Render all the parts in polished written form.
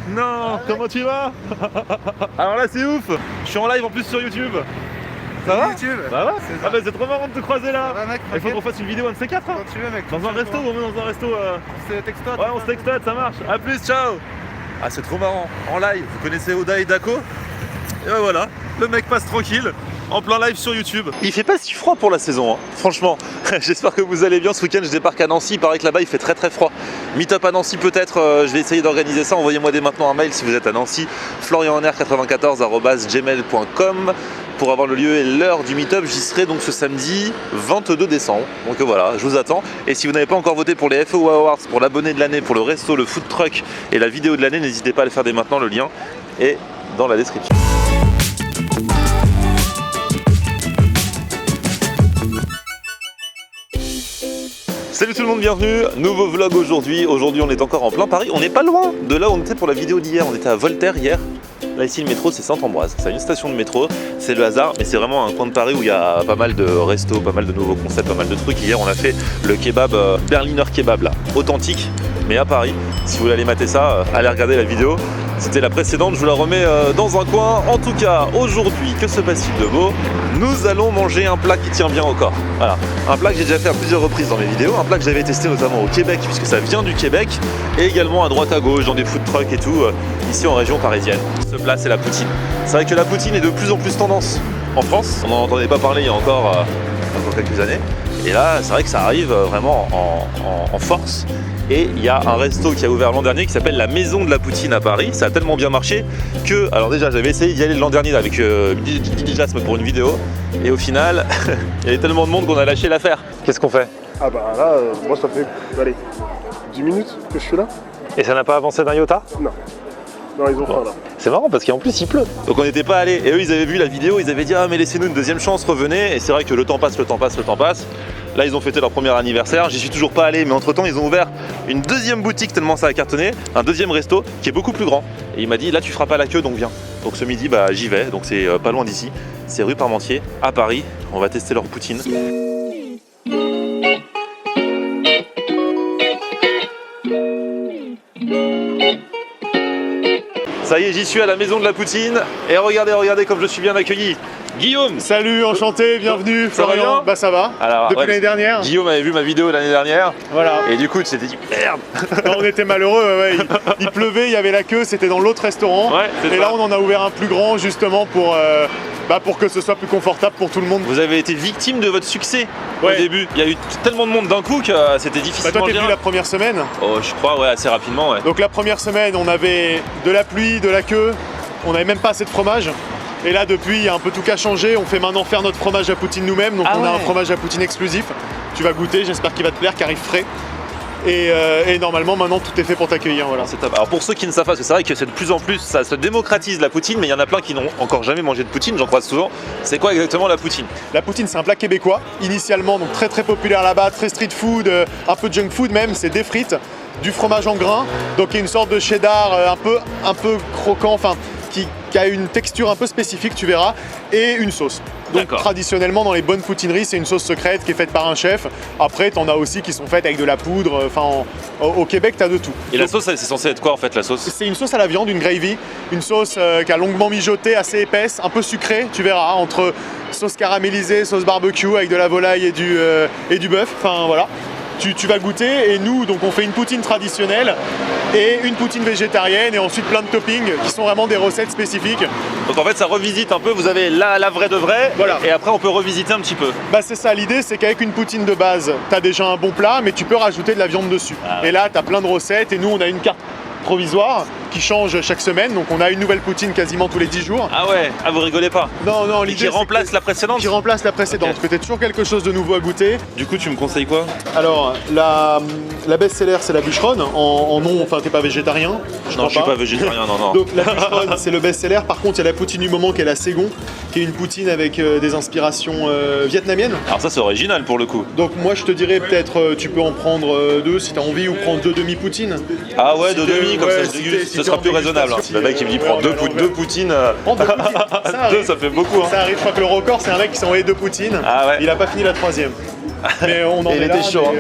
Non, comment tu vas? Alors là c'est ouf, je suis en live en plus sur YouTube. Ça va? YouTube. Ça va? C'est ça. Ah bah c'est trop marrant de te croiser là. Ça va, mec, Il faut qu'on fasse une vidéo un de ces quatre hein. Quand tu veux, mec. Dans un resto, on est dans un resto On se textote. Ouais on se textote, ça marche. A plus, ciao. Ah c'est trop marrant, en live, vous connaissez Oda et Dako? Et ben voilà, le mec passe tranquille, en plein live sur YouTube. Il fait pas si froid pour la saison, hein. Franchement. J'espère que vous allez bien. Ce week-end je débarque à Nancy, il paraît que là-bas il fait très très froid. Meet-up à Nancy peut-être, je vais essayer d'organiser ça. Envoyez-moi dès maintenant un mail si vous êtes à Nancy, florianr94@gmail.com pour avoir le lieu et l'heure du meet-up. J'y serai donc ce samedi 22 décembre. Donc voilà, je vous attends. Et si vous n'avez pas encore voté pour les FAO Awards, pour l'abonné de l'année, pour le resto, le food truck et la vidéo de l'année, n'hésitez pas à le faire dès maintenant. Le lien est dans la description. Salut tout le monde, bienvenue, nouveau vlog aujourd'hui. Aujourd'hui on est encore en plein Paris, on n'est pas loin de là où on était pour la vidéo d'hier. On était à Voltaire hier. Là ici le métro c'est Saint-Ambroise, c'est une station de métro, c'est le hasard, mais c'est vraiment un coin de Paris où il y a pas mal de restos, pas mal de nouveaux concepts, pas mal de trucs. Hier on a fait le kebab, Berliner Kebab là, authentique, mais à Paris. Si vous voulez aller mater ça, allez regarder la vidéo. C'était la précédente, je vous la remets dans un coin. En tout cas, aujourd'hui, que se passe-t-il de beau? Nous allons manger un plat qui tient bien au corps. Voilà, un plat que j'ai déjà fait à plusieurs reprises dans mes vidéos, un plat que j'avais testé notamment au Québec, puisque ça vient du Québec, et également à droite à gauche, dans des food trucks et tout, ici en région parisienne. Ce plat, c'est la poutine. C'est vrai que la poutine est de plus en plus tendance en France. On n'en entendait pas parler il y a encore quelques années. Et là, c'est vrai que ça arrive vraiment en force. Et il y a un resto qui a ouvert l'an dernier qui s'appelle la Maison de la Poutine à Paris. Ça a tellement bien marché que, alors déjà j'avais essayé d'y aller l'an dernier avec Didi Jasme pour une vidéo. Et au final, il y avait tellement de monde qu'on a lâché l'affaire. Qu'est-ce qu'on fait? Ah bah là, moi ça fait, allez, 10 minutes que je suis là. Et ça n'a pas avancé d'un iota? Non. Non, ils ont faim là. C'est marrant parce qu'en plus il pleut. Donc on n'était pas allés. Et eux ils avaient vu la vidéo, ils avaient dit ah mais laissez-nous une deuxième chance, revenez. Et c'est vrai que le temps passe, le temps passe, le temps passe. Là ils ont fêté leur premier anniversaire, j'y suis toujours pas allé, mais entre temps ils ont ouvert une deuxième boutique tellement ça a cartonné, un deuxième resto qui est beaucoup plus grand. Et il m'a dit là tu feras pas la queue donc viens. Donc ce midi bah j'y vais, donc c'est pas loin d'ici, c'est rue Parmentier à Paris, on va tester leur poutine. Ça y est, j'y suis à la Maison de la Poutine et regardez comme je suis bien accueilli. Guillaume! Salut, enchanté, bienvenue. Ça va Florian. bien? Bah ça va. Alors, depuis ouais, l'année dernière. Guillaume avait vu ma vidéo l'année dernière. Voilà. Et du coup, tu t'étais dit merde! Non, on était malheureux, ouais. Il pleuvait, il y avait la queue, c'était dans l'autre restaurant. Ouais, c'est et ça. là on en a ouvert un plus grand justement pour que ce soit plus confortable pour tout le monde. Vous avez été victime de votre succès au Ouais. début. Il y a eu tellement de monde d'un coup que c'était difficile. Bah toi t'es venu la première semaine. Oh, je crois, ouais, assez rapidement, ouais. Donc la première semaine on avait de la pluie, de la queue, on n'avait même pas assez de fromage. Et là depuis il y a un peu tout qu'à changer, on fait maintenant faire notre fromage à poutine nous-mêmes, donc Ah on a ouais. un fromage à poutine exclusif. Tu vas goûter, j'espère qu'il va te plaire, car il frais. Et normalement maintenant tout est fait pour t'accueillir, voilà. C'est top. Alors pour ceux qui ne savent pas, parce que c'est vrai que c'est de plus en plus, ça se démocratise la poutine, mais il y en a plein qui n'ont encore jamais mangé de poutine, j'en croise souvent. C'est quoi exactement la poutine? La poutine c'est un plat québécois, initialement donc très populaire là-bas, très street food, un peu junk food même, c'est des frites, du fromage en grains, donc il y a une sorte de cheddar un peu croquant, enfin qui a une texture un peu spécifique, tu verras, et une sauce. Donc D'accord. traditionnellement dans les bonnes poutineries c'est une sauce secrète qui est faite par un chef. Après t'en as aussi qui sont faites avec de la poudre, enfin au Québec t'as de tout. Et la Donc, sauce, c'est censé être quoi en fait la sauce? c'est une sauce à la viande, une gravy, une sauce qui a longuement mijoté, assez épaisse, un peu sucrée, tu verras, entre sauce caramélisée, sauce barbecue avec de la volaille et du bœuf, enfin voilà. Tu vas goûter et nous donc on fait une poutine traditionnelle et une poutine végétarienne et ensuite plein de toppings qui sont vraiment des recettes spécifiques. Donc en fait ça revisite un peu, vous avez la vraie de vraie, Voilà. et après on peut revisiter un petit peu. Bah c'est ça, l'idée c'est qu'avec une poutine de base, t'as déjà un bon plat mais tu peux rajouter de la viande dessus. Ah ouais. Et là t'as plein de recettes et nous on a une carte provisoire qui change chaque semaine, donc on a une nouvelle poutine quasiment tous les 10 jours. Ah ouais, ah vous rigolez pas. Non, Et l'idée qui c'est remplace la précédente? qui remplace la précédente, Ok. que t'aies toujours quelque chose de nouveau à goûter. Du coup tu me conseilles quoi? Alors la best-seller c'est la bûcheronne, en nom, enfin t'es pas végétarien? Non, je suis pas végétarien, non. Donc la bûcheronne c'est le best-seller, par contre il y a la poutine du moment qui est la Ségon, qui est une poutine avec des inspirations vietnamiennes. Alors ça c'est original pour le coup. Donc moi je te dirais peut-être tu peux en prendre deux si t'as envie, ou prendre deux demi-poutines. Ah ouais, Si deux t'es- demi, comme ouais, ça je si déguste, t'es- si ce t'es sera en plus raisonnable. dégustation. Le mec il me dit Ouais, prends ouais, deux ouais. poutines. Prends deux poutines. Ça arrive. Deux ça fait beaucoup hein. Ça arrive, je crois que le record c'est un mec qui s'est envoyé deux poutines. Ah ouais. Il a pas fini la troisième. Mais on en Et il est là, était chaud,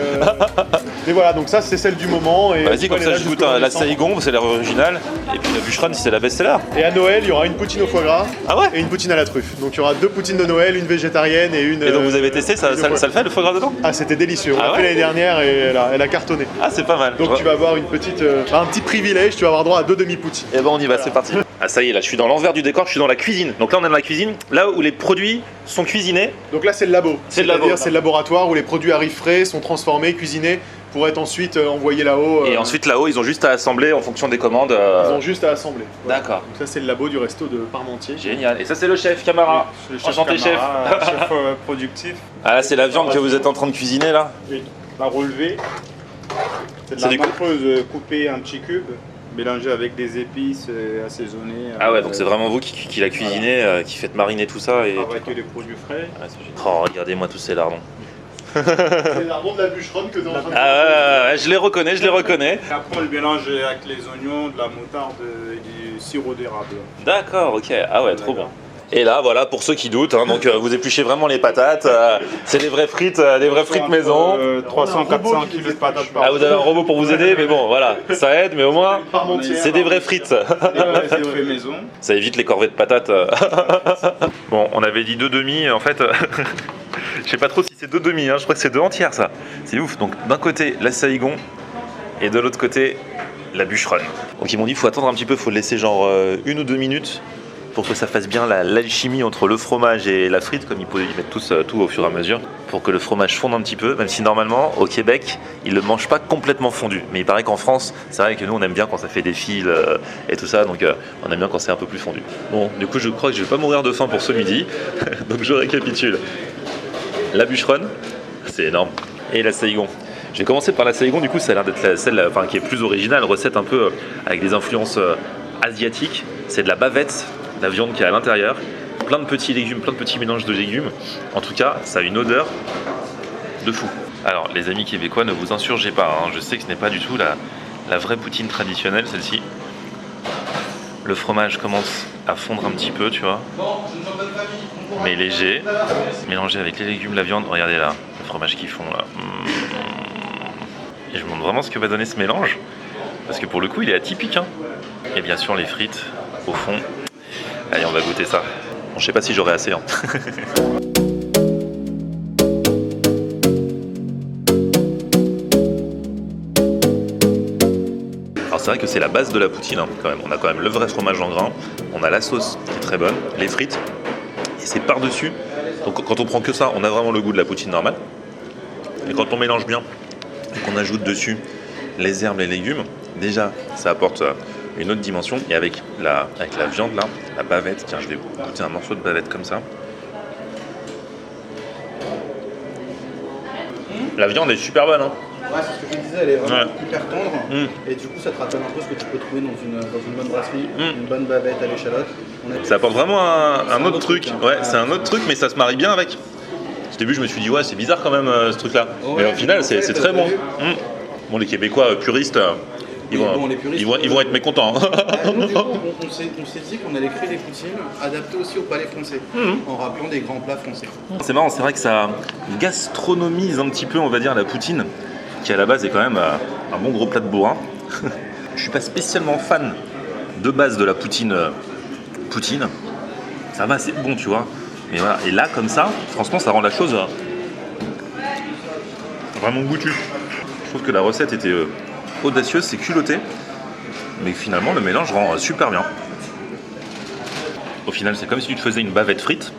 mais, Mais voilà, donc ça c'est celle du moment. Et Vas-y, comme ça je goûte la Saigon, c'est l'air original. Et puis la bûcheronne, c'est la best-seller. Et à Noël, il y aura une poutine au foie gras Ah ouais? et une poutine à la truffe. Donc il y aura 2 poutines de Noël, une végétarienne et une. Et donc vous avez testé, ça le fait le foie gras dedans? Ah, c'était délicieux. On Ah l'a ouais fait l'année dernière et elle a cartonné. Ah, c'est pas mal. Donc tu vas avoir une petite, un petit privilège, tu vas avoir droit à 2 demi-poutines. Et ben on y va, c'est parti. Ah ça y est, là je suis dans l'envers du décor, je suis dans la cuisine. Donc là on est dans la cuisine, là où les produits sont cuisinés. Donc là c'est le labo. C'est le labo. C'est-à-dire c'est le laboratoire où les produits arrivent frais, sont transformés, cuisinés pour être ensuite envoyés là-haut. Et ensuite là-haut ils ont juste à assembler en fonction des commandes. Ils ont juste à assembler. Voilà. D'accord. Donc ça c'est le labo du resto de Parmentier. Génial. Et ça c'est le chef Camara. Le chef Enchanté chef. Camara, chef productif. Ah là c'est la viande que vous êtes en train de cuisiner là. Oui. La relevée. C'est de C'est la du- mentreuse coupée en petits cubes, mélangée avec des épices assaisonnées. Ah ouais, donc c'est vraiment vous qui la cuisinez, qui faites mariner tout ça. Et... Avec des produits frais. Ah, c'est génial. Oh, regardez-moi tous ces lardons. C'est l'ardon de la bûcheronne que tu es en train de Ah ouais, je les reconnais, je les reconnais. Et après on le mélange avec les oignons, de la moutarde et du sirop d'érable. D'accord, ok. Ah ouais, trop bon. Et là, voilà, pour ceux qui doutent, hein, donc vous épluchez vraiment les patates. C'est des vraies frites maison. 300-400 kg de patates par Ah, vous avez un robot pour vous aider, mais bon, voilà, ça aide, mais au moins, Parmentier. c'est des vraies frites. C'est fait maison. Ça évite les corvées de patates. Bon, on avait dit 2 demi, en fait, je sais pas trop si c'est 2 demi, hein, je crois que c'est 2 entières, ça. C'est ouf. Donc, d'un côté, la Saigon, et de l'autre côté, la bûcheronne. Donc, ils m'ont dit, il faut attendre un petit peu, il faut le laisser genre 1 ou 2 minutes pour que ça fasse bien l'alchimie entre le fromage et la frite, comme ils mettent tous tout au fur et à mesure, pour que le fromage fonde un petit peu, même si normalement, au Québec, ils le mangent pas complètement fondu. Mais il paraît qu'en France, c'est vrai que nous, on aime bien quand ça fait des fils et tout ça, donc on aime bien quand c'est un peu plus fondu. Bon, du coup, je crois que je vais pas mourir de faim pour ce midi, donc je récapitule. La bûcheronne, c'est énorme, et la Saigon. Je vais commencer par la Saigon, du coup, ça a l'air d'être celle qui est plus originale, recette un peu avec des influences asiatiques. C'est de la bavette, la viande qui est à l'intérieur, plein de petits légumes, plein de petits mélanges de légumes. En tout cas, ça a une odeur de fou. Alors, les amis québécois, ne vous insurgez pas, hein. Je sais que ce n'est pas du tout la vraie poutine traditionnelle, celle-ci. Le fromage commence à fondre un petit peu, tu vois, mais léger, mélangé avec les légumes, la viande. Regardez là, le fromage qui fond là. Et je me demande vraiment ce que va donner ce mélange, parce que pour le coup, il est atypique, hein. Et bien sûr, les frites au fond. Allez, on va goûter ça. Bon, je sais pas si j'aurai assez, hein. Alors c'est vrai que c'est la base de la poutine, hein, quand même. On a quand même le vrai fromage en grains, on a la sauce qui est très bonne, les frites, et c'est par-dessus. Donc quand on prend que ça, on a vraiment le goût de la poutine normale. Et quand on mélange bien et qu'on ajoute dessus les herbes, les légumes, déjà ça apporte une autre dimension. Et avec la viande là, la bavette, tiens, je vais goûter un morceau de bavette comme ça. La viande est super bonne, hein. Ouais, c'est ce que je disais, elle est vraiment Ouais. hyper tendre. Mm. Et du coup, ça te rappelle un peu ce que tu peux trouver dans une bonne brasserie, une bonne bavette à l'échalote. Ça apporte vraiment un autre truc. hein. Ouais, c'est un autre truc, mais ça se marie bien avec. Au début, je me suis dit, ouais, c'est bizarre quand même ce truc-là. Ouais, mais au final, en c'est fait, très t'as bon. vu Bon, les Québécois puristes, ils Oui, vont, bon, les puristes, ils vont être mécontents. Hein. Nous, du coup, on s'est dit qu'on allait créer des poutines adaptées aussi au palais français, en rappelant des grands plats français. C'est marrant, c'est vrai que ça gastronomise un petit peu, on va dire, la poutine, qui à la base est quand même un bon gros plat de bourrin. Je suis pas spécialement fan de base de la poutine. Ça va, c'est bon, tu vois. Mais voilà, et là, comme ça, franchement, ça rend la chose vraiment goûtue. Je trouve que la recette était audacieuse, c'est culotté, mais finalement, le mélange rend super bien. Au final, c'est comme si tu te faisais une bavette frite,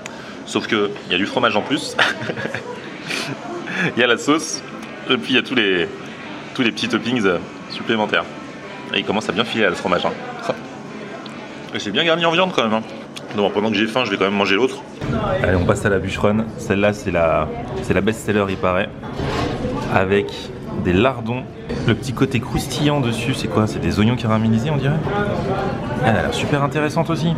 sauf qu'il y a du fromage en plus, il y a la sauce, et puis il y a tous les petits toppings supplémentaires. Et il commence à bien filer là, le fromage. Hein. Et c'est bien garni en viande quand même. Hein. Donc pendant que j'ai faim, je vais quand même manger l'autre. Allez, on passe à la bûcheronne. Celle-là, c'est la best-seller, il paraît. Avec des lardons. Le petit côté croustillant dessus, c'est quoi? C'est des oignons caramélisés, on dirait. Elle a l'air super intéressante aussi.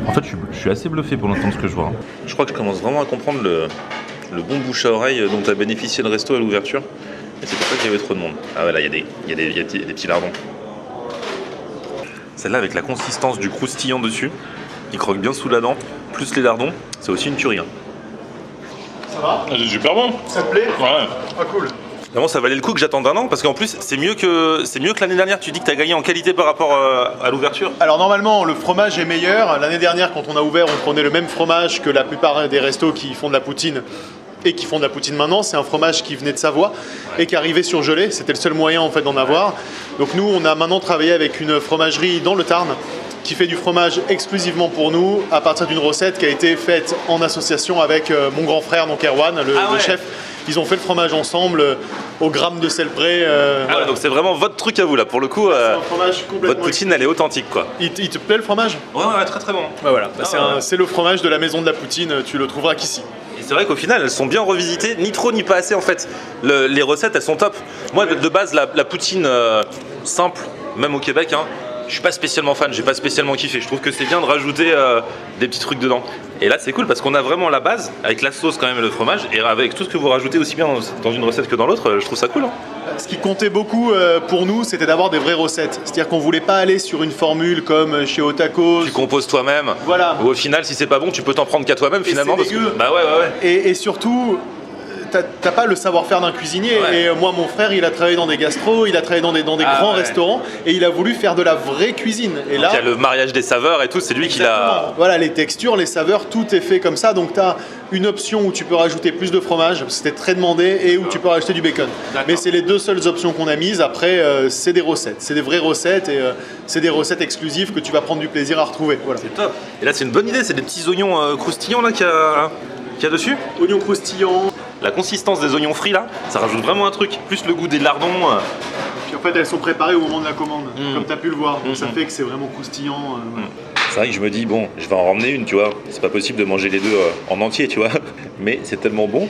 En fait, je suis assez bluffé pour l'instant de ce que je vois. Je crois que je commence vraiment à comprendre le bon bouche à oreille dont a bénéficié le resto à l'ouverture. Et c'est pour ça qu'il y avait trop de monde. Ah ouais, là, il y a des petits lardons. Celle-là, avec la consistance du croustillant dessus, qui croque bien sous la dent, plus les lardons, c'est aussi une tuerie. Hein. Ça va? C'est super bon. Ça te plaît? Ouais. Ah cool. Vraiment, ça valait le coup que j'attende un an parce qu'en plus, c'est mieux que l'année dernière. Tu dis que tu as gagné en qualité par rapport à l'ouverture. Alors normalement, le fromage est meilleur. L'année dernière, quand on a ouvert, on prenait le même fromage que la plupart des restos qui font de la poutine et qui font de la poutine maintenant. C'est un fromage qui venait de Savoie et qui arrivait surgelé. C'était le seul moyen en fait d'en avoir. Donc nous, on a maintenant travaillé avec une fromagerie dans le Tarn qui fait du fromage exclusivement pour nous à partir d'une recette qui a été faite en association avec mon grand frère, donc Erwan, le chef. Ils ont fait le fromage ensemble au gramme de sel près. Voilà. Donc c'est vraiment votre truc à vous là. Pour le coup, c'est un fromage complètement votre poutine elle est authentique quoi. Il te plaît le fromage? Ouais, très très bon. Ouais, voilà. C'est le fromage de la maison de la poutine, tu le trouveras qu'ici. Et c'est vrai qu'au final elles sont bien revisitées, ni trop ni pas assez en fait. Les recettes elles sont top. Moi de base la poutine simple, même au Québec, hein, je suis pas spécialement fan, j'ai pas spécialement kiffé. Je trouve que c'est bien de rajouter des petits trucs dedans. Et là c'est cool parce qu'on a vraiment la base avec la sauce quand même et le fromage et avec tout ce que vous rajoutez aussi bien dans une recette que dans l'autre, je trouve ça cool. Hein. Ce qui comptait beaucoup pour nous, c'était d'avoir des vraies recettes. C'est-à-dire qu'on voulait pas aller sur une formule comme chez Otakos. Tu composes toi-même. Voilà. Ou au final si c'est pas bon, tu peux t'en prendre qu'à toi-même finalement. Parce que, bah ouais. Et surtout, t'as pas le savoir-faire d'un cuisinier. Ouais. Et moi, mon frère, il a travaillé dans des gastros, il a travaillé dans des grands restaurants, et il a voulu faire de la vraie cuisine. Et là, il y a le mariage des saveurs et tout, c'est lui qui l'a. Voilà, les textures, les saveurs, tout est fait comme ça. Donc t'as une option où tu peux rajouter plus de fromage, c'était très demandé, et où tu peux rajouter du bacon. Mais c'est les deux seules options qu'on a mises. Après, c'est des recettes, c'est des vraies recettes, et c'est des recettes exclusives que tu vas prendre du plaisir à retrouver. Voilà. C'est top. Et là, c'est une bonne idée, c'est des petits oignons croustillants là qu'il y a dessus. Oignons croustillants. La consistance des oignons frits là, ça rajoute vraiment un truc. Plus le goût des lardons. Puis en fait, elles sont préparées au moment de la commande, comme tu as pu le voir. Donc ça fait que c'est vraiment croustillant. Voilà. C'est vrai que je me dis, bon, je vais en ramener une, tu vois. C'est pas possible de manger les deux en entier, tu vois. Mais c'est tellement bon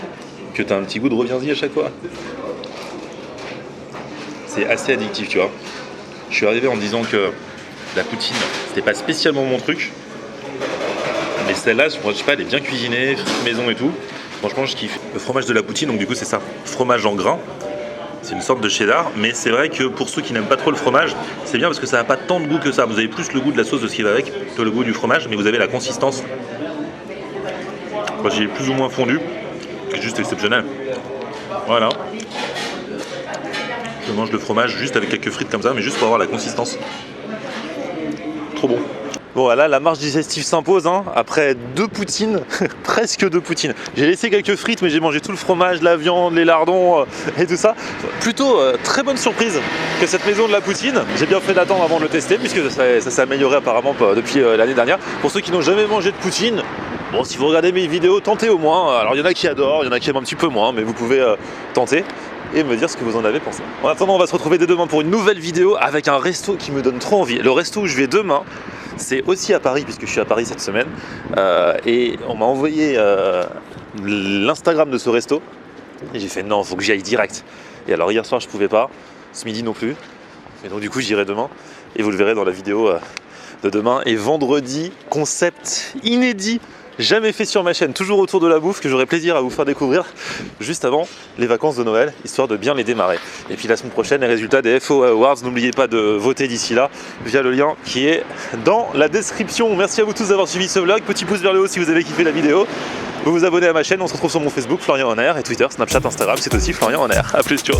que t'as un petit goût de reviens-y à chaque fois. C'est assez addictif, tu vois. Je suis arrivé en me disant que la poutine, c'était pas spécialement mon truc. Mais celle-là, je sais pas, elle est bien cuisinée, frite maison et tout. Franchement, je kiffe. Le fromage de la poutine, donc du coup, c'est ça. Fromage en grains. C'est une sorte de cheddar, mais c'est vrai que pour ceux qui n'aiment pas trop le fromage, c'est bien parce que ça n'a pas tant de goût que ça. Vous avez plus le goût de la sauce de ce qui va avec que le goût du fromage, mais vous avez la consistance. Moi, j'ai plus ou moins fondu, qui est juste exceptionnel. Voilà. Je mange le fromage juste avec quelques frites comme ça, mais juste pour avoir la consistance. Trop bon. Bon voilà, la marche digestive s'impose hein, après 2 poutines, presque 2 poutines. J'ai laissé quelques frites mais j'ai mangé tout le fromage, la viande, les lardons et tout ça. Plutôt très bonne surprise que cette maison de la poutine. J'ai bien fait d'attendre avant de le tester puisque ça s'est amélioré apparemment depuis l'année dernière. Pour ceux qui n'ont jamais mangé de poutine, bon si vous regardez mes vidéos, tentez au moins. Alors il y en a qui adorent, il y en a qui aiment un petit peu moins, mais vous pouvez tenter et me dire ce que vous en avez pensé. En attendant, on va se retrouver dès demain pour une nouvelle vidéo avec un resto qui me donne trop envie. Le resto où je vais demain, c'est aussi à Paris puisque je suis à Paris cette semaine et on m'a envoyé l'Instagram de ce resto et j'ai fait non, faut que j'y aille direct. Et alors hier soir je pouvais pas, ce midi non plus, et donc du coup j'irai demain et vous le verrez dans la vidéo de demain. Et vendredi, concept inédit, jamais fait sur ma chaîne, toujours autour de la bouffe, que j'aurai plaisir à vous faire découvrir juste avant les vacances de Noël, histoire de bien les démarrer. Et puis la semaine prochaine, les résultats des FO Awards, n'oubliez pas de voter d'ici là via le lien qui est dans la description. Merci à vous tous d'avoir suivi ce vlog, petit pouce vers le haut si vous avez kiffé la vidéo. Vous vous abonnez à ma chaîne, on se retrouve sur mon Facebook, Florian en Air, et Twitter, Snapchat, Instagram, c'est aussi Florian en Air. A plus, ciao.